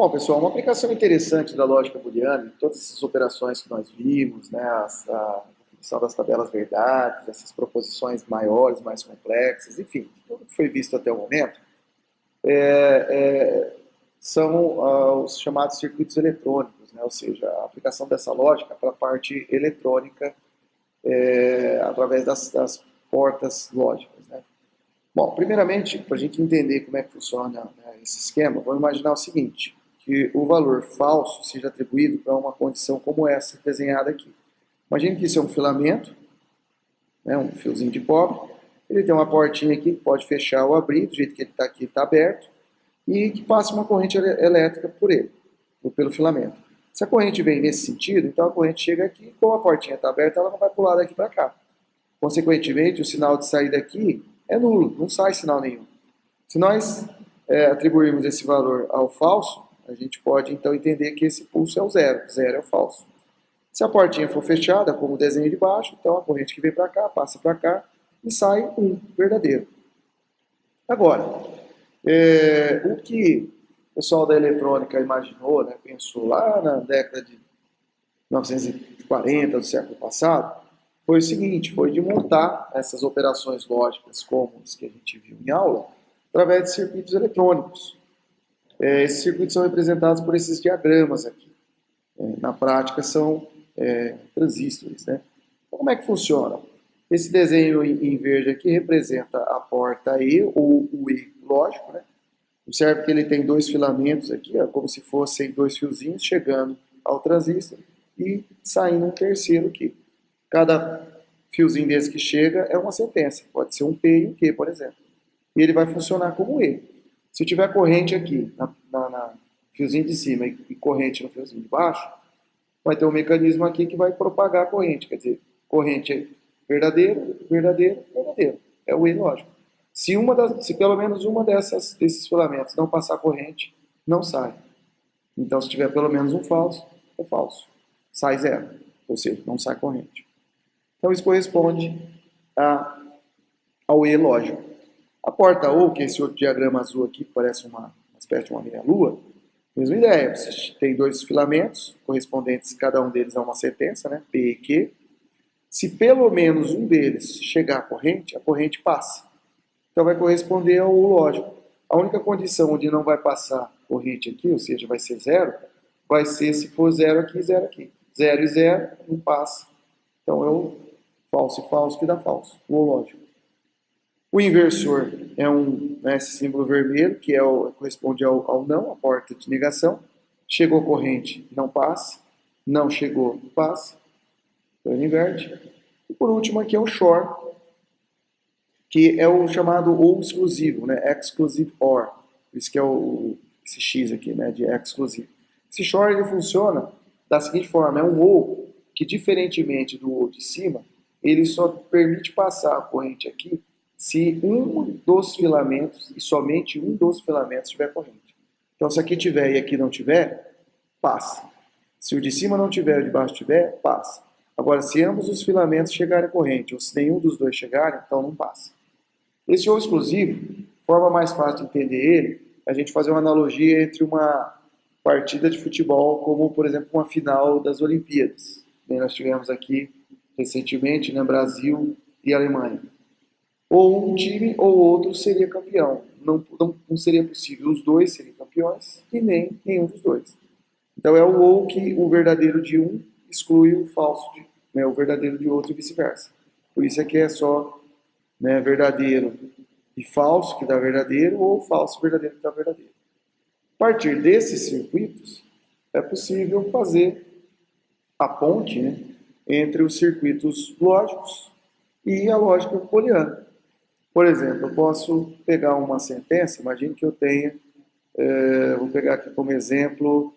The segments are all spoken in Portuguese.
Bom, pessoal, uma aplicação interessante da lógica booleana, de todas essas operações que nós vimos, né, a definição das tabelas verdades, essas proposições maiores, mais complexas, enfim, tudo que foi visto até o momento, são os chamados circuitos eletrônicos, né, ou seja, a aplicação dessa lógica para a parte eletrônica através das portas lógicas, né. Bom, primeiramente, para a gente entender como é que funciona, né, esse esquema, vamos imaginar o seguinte, que o valor falso seja atribuído para uma condição como essa desenhada aqui. Imagine que isso é um filamento, né, um fiozinho de cobre, ele tem uma portinha aqui que pode fechar ou abrir, do jeito que ele está aqui, está aberto, e que passa uma corrente elétrica por ele, ou pelo filamento. Se a corrente vem nesse sentido, então a corrente chega aqui, como a portinha está aberta, ela não vai pular daqui para cá. Consequentemente, o sinal de saída aqui é nulo, não sai sinal nenhum. Se nós atribuirmos esse valor ao falso, a gente pode então entender que esse pulso é o zero, zero é o falso. Se a portinha for fechada, como o desenho de baixo, então a corrente que vem para cá, passa para cá e sai um verdadeiro. Agora, o que o pessoal da eletrônica imaginou, né, pensou lá na década de 1940 do século passado, foi o seguinte, foi de montar essas operações lógicas como as que a gente viu em aula, através de circuitos eletrônicos. Esses circuitos são representados por esses diagramas aqui. Na prática são transistores, né? Então, como é que funciona? Esse desenho em verde aqui representa a porta E, ou o E lógico, né? Observe que ele tem dois filamentos aqui, ó, como se fossem dois fiozinhos chegando ao transistor e saindo um terceiro aqui. Cada fiozinho desse que chega é uma sentença, pode ser um P e um Q, por exemplo. E ele vai funcionar como E. Se tiver corrente aqui na fiozinho de cima e corrente no fiozinho de baixo, vai ter um mecanismo aqui que vai propagar a corrente, quer dizer, corrente verdadeiro, verdadeiro, verdadeiro. É o E lógico. Se pelo menos uma desses filamentos não passar corrente, não sai. Então, se tiver pelo menos um falso, é falso. Sai zero, ou seja, não sai corrente. Então, isso corresponde ao E lógico. A porta O, que é esse outro diagrama azul aqui, que parece uma espécie de uma meia-lua, mesma ideia. Você tem dois filamentos, correspondentes, cada um deles a uma sentença, né? P e Q. Se pelo menos um deles chegar à corrente, a corrente passa. Então vai corresponder ao lógico. A única condição onde não vai passar corrente aqui, ou seja, vai ser zero, vai ser se for zero aqui e zero aqui. Zero e zero não passa. Então é o falso e falso que dá falso, o lógico. O inversor é esse símbolo vermelho, que corresponde ao não, a porta de negação. Chegou corrente, não passa. Não chegou, passa. Então ele inverte. E por último aqui é o short, que é o chamado ou exclusivo, né? Exclusive OR. Por isso que é esse X aqui, né? De exclusivo. Esse short ele funciona da seguinte forma, é um ou que, diferentemente do ou de cima, ele só permite passar a corrente aqui se um dos filamentos, e somente um dos filamentos, tiver corrente. Então, se aqui tiver e aqui não tiver, passa. Se o de cima não tiver e o de baixo tiver, passa. Agora, se ambos os filamentos chegarem à corrente, ou se nenhum dos dois chegarem, então não passa. Esse ou exclusivo, forma mais fácil de entender ele, é a gente fazer uma analogia entre uma partida de futebol, como, por exemplo, uma final das Olimpíadas. Nós tivemos aqui, recentemente, né, Brasil e Alemanha. Ou um time ou outro seria campeão. Não seria possível os dois serem campeões e nem nenhum dos dois. Então é o ou que o verdadeiro de um exclui o falso, o verdadeiro de outro e vice-versa. Por isso é que é só, né, verdadeiro e falso que dá verdadeiro ou falso e verdadeiro que dá verdadeiro. A partir desses circuitos é possível fazer a ponte, né, entre os circuitos lógicos e a lógica booleana. Por exemplo, eu posso pegar uma sentença, imagine que eu tenha, vou pegar aqui como exemplo,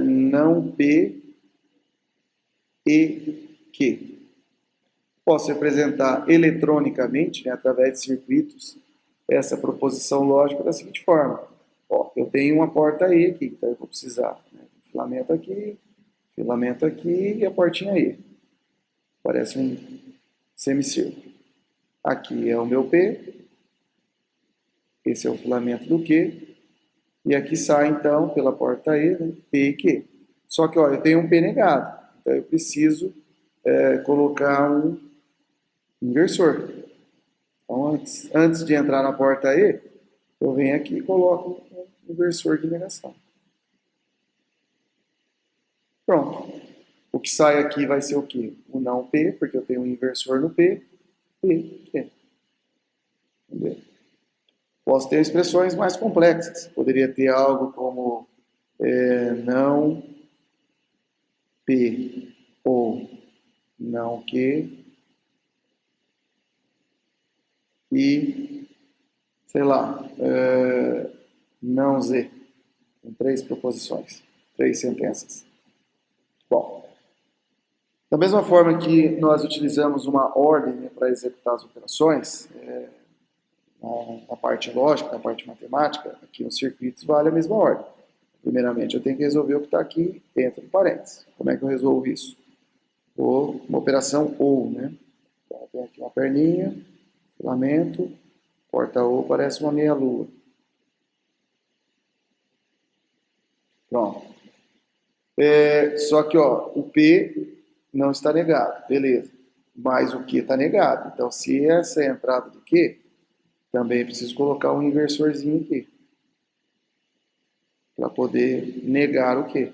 não P e Q. Posso representar eletronicamente, né, através de circuitos, essa proposição lógica da seguinte forma. Ó, eu tenho uma porta E aqui, então eu vou precisar, né, filamento aqui e a portinha E. Parece um semicírculo. Aqui é o meu P, esse é o filamento do Q, E aqui sai, então, pela porta E, né, P e Q. Só que, ó, eu tenho um P negado. Então, eu preciso colocar um inversor. Então, antes de entrar na porta E, eu venho aqui e coloco um inversor de negação. Pronto. O que sai aqui vai ser o quê? O não P, porque eu tenho um inversor no P, P, Q. Entendeu? Posso ter expressões mais complexas. Poderia ter algo como não P ou não Q e, sei lá, não Z. Com 3 proposições, 3 sentenças. Bom, da mesma forma que nós utilizamos uma ordem, né, para executar as operações, na parte lógica, na parte matemática, aqui nos circuitos vale a mesma ordem. Primeiramente, eu tenho que resolver o que está aqui dentro do parênteses. Como é que eu resolvo isso? Uma operação OU, né? Então, eu tenho aqui uma perninha, filamento, porta OU parece uma meia-lua. Pronto. Só que, ó, o P não está negado, beleza. Mas o Q está negado. Então, se essa é a entrada do Q, também preciso colocar um inversorzinho aqui. Para poder negar o Q.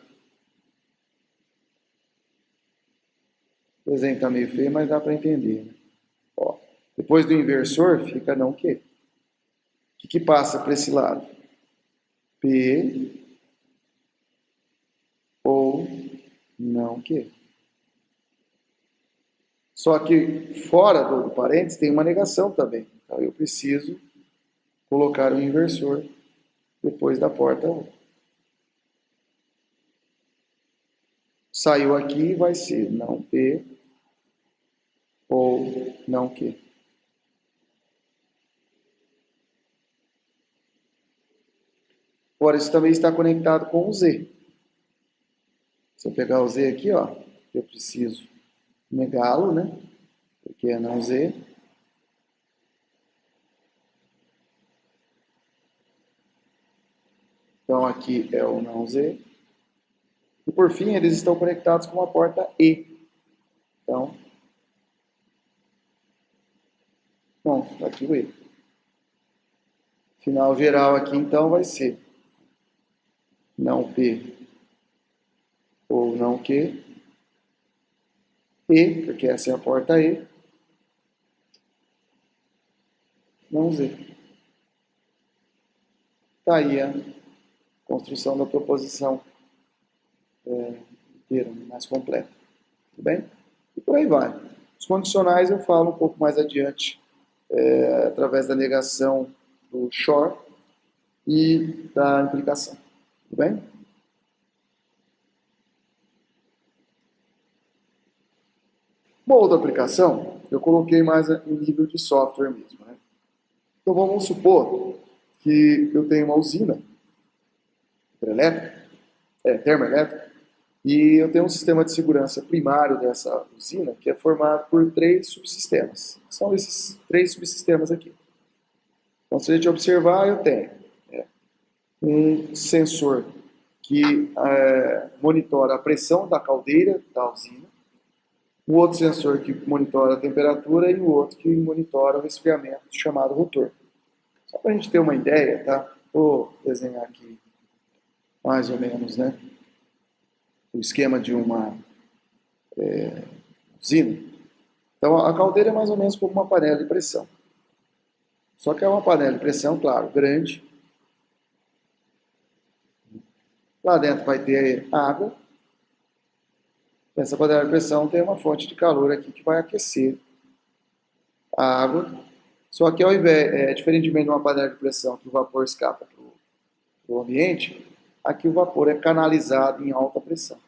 O desenho está meio feio, mas dá para entender. Né? Ó, depois do inversor, fica não Q. O que passa para esse lado? P ou não Q. Só que fora do parênteses tem uma negação também. Então eu preciso colocar um inversor depois da porta 1. Saiu aqui, vai ser não P ou não Q. Agora, isso também está conectado com o Z. Se eu pegar o Z aqui, ó, eu preciso negá-lo, né? Porque é não Z. Então, aqui é o não Z. E, por fim, eles estão conectados com a porta E. Então, pronto, tá aqui o E. Final geral aqui, então, vai ser não P ou não Q. E, porque essa é a porta E. Não Z. Tá aí a construção da proposição inteira, mais completa. Tudo bem? E por aí vai. Os condicionais eu falo um pouco mais adiante, através da negação do short e da implicação. Tudo bem? Uma outra aplicação, eu coloquei mais em nível de software mesmo. Né? Então vamos supor que eu tenho uma usina termoelétrica, e eu tenho um sistema de segurança primário dessa usina que é formado por 3 subsistemas. São esses 3 subsistemas aqui. Então, se a gente observar, eu tenho um sensor que monitora a pressão da caldeira da usina, o outro sensor que monitora a temperatura e o outro que monitora o resfriamento, chamado rotor. Só para a gente ter uma ideia, tá? Vou desenhar aqui mais ou menos, né? O esquema de uma usina. Então, a caldeira é mais ou menos como uma panela de pressão. Só que é uma panela de pressão, claro, grande. Lá dentro vai ter água. Essa panela de pressão tem uma fonte de calor aqui que vai aquecer a água. Só que ao invés, diferentemente de uma panela de pressão que o vapor escapa para o ambiente, aqui o vapor é canalizado em alta pressão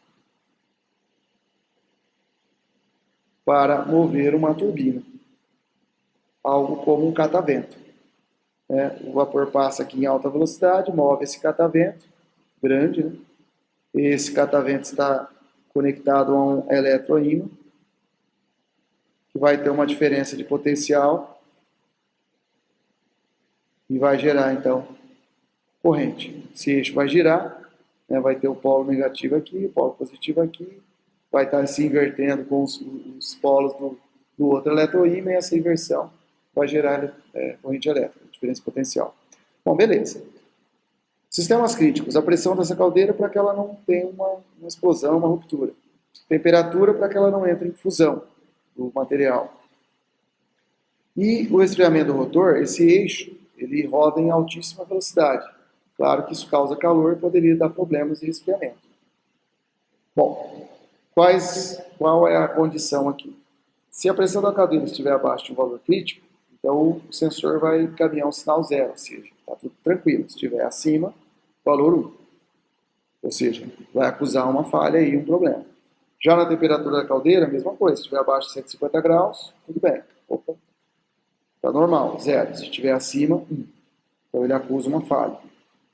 para mover uma turbina, algo como um catavento. O vapor passa aqui em alta velocidade, move esse catavento grande, né? Esse catavento está conectado a um eletroímã, que vai ter uma diferença de potencial e vai gerar, então, corrente. Esse eixo vai girar, né, vai ter o polo negativo aqui, o polo positivo aqui, vai estar se invertendo com os polos do outro eletroímã, e essa inversão vai gerar corrente elétrica, diferença potencial. Bom, beleza. Sistemas críticos, a pressão dessa caldeira para que ela não tenha uma explosão, uma ruptura. Temperatura para que ela não entre em fusão do material. E o resfriamento do rotor, esse eixo, ele roda em altíssima velocidade. Claro que isso causa calor e poderia dar problemas de resfriamento. Bom, qual é a condição aqui? Se a pressão da caldeira estiver abaixo de um valor crítico, então o sensor vai encaminhar um sinal zero, ou seja, está tudo tranquilo. Se estiver acima, valor 1. Ou seja, vai acusar uma falha e um problema. Já na temperatura da caldeira, a mesma coisa. Se estiver abaixo de 150 graus, tudo bem. Opa, está normal, 0. Se estiver acima, 1. Então ele acusa uma falha.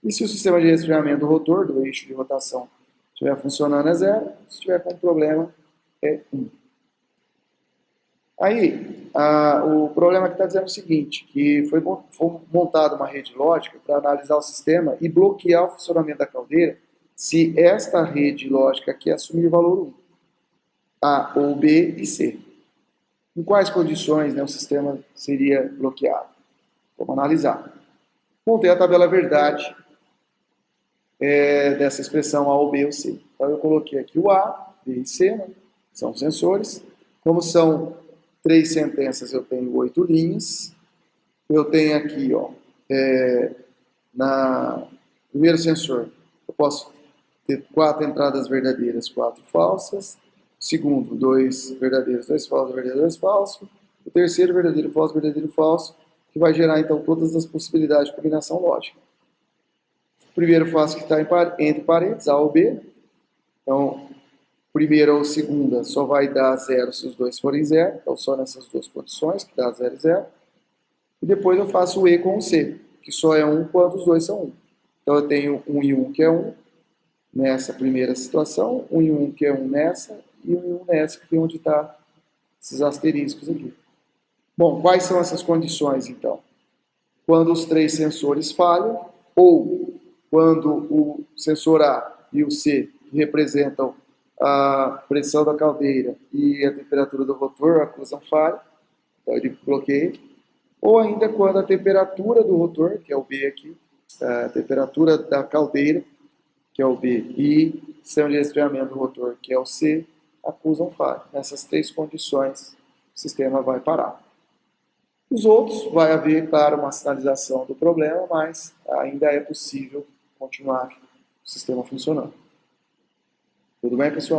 E se o sistema de resfriamento do rotor, do eixo de rotação, estiver funcionando, é 0. Se estiver com problema, é 1. Aí, o problema que está dizendo é o seguinte, que foi montada uma rede lógica para analisar o sistema e bloquear o funcionamento da caldeira se esta rede lógica aqui assumir o valor 1. A ou B e C. Em quais condições, né, o sistema seria bloqueado? Vamos analisar. Montei a tabela verdade dessa expressão A ou B ou C. Então eu coloquei aqui o A, B e C, né, são sensores. Como são 3 sentenças, eu tenho 8 linhas. Eu tenho aqui, ó, na primeiro sensor, eu posso ter 4 entradas verdadeiras, 4 falsas. Segundo, 2 verdadeiros, 2 falsos, verdadeiro, 2 falsos. O terceiro, verdadeiro, falso, que vai gerar, então, todas as possibilidades de combinação lógica. O primeiro falso que está entre parênteses, A ou B. Então, primeira ou segunda só vai dar 0 se os dois forem 0. Então, só nessas duas condições, que dá 0 e 0. E depois eu faço o E com o C, que só é 1 quando os dois são 1. Então, eu tenho 1 e 1, que é 1, nessa primeira situação. 1 e 1, que é 1 nessa. E 1 e 1 nessa, que é onde está esses asteriscos aqui. Bom, quais são essas condições, então? Quando os 3 sensores falham, ou quando o sensor A e o C, que representam a pressão da caldeira e a temperatura do rotor, acusam falha, então ele bloqueia, ou ainda quando a temperatura do rotor, que é o B aqui, a temperatura da caldeira, que é o B, e o sistema de resfriamento do rotor, que é o C, acusam falha. Nessas 3 condições, o sistema vai parar. Os outros, vai haver, claro, uma sinalização do problema, mas ainda é possível continuar o sistema funcionando. Tudo bem, pessoal?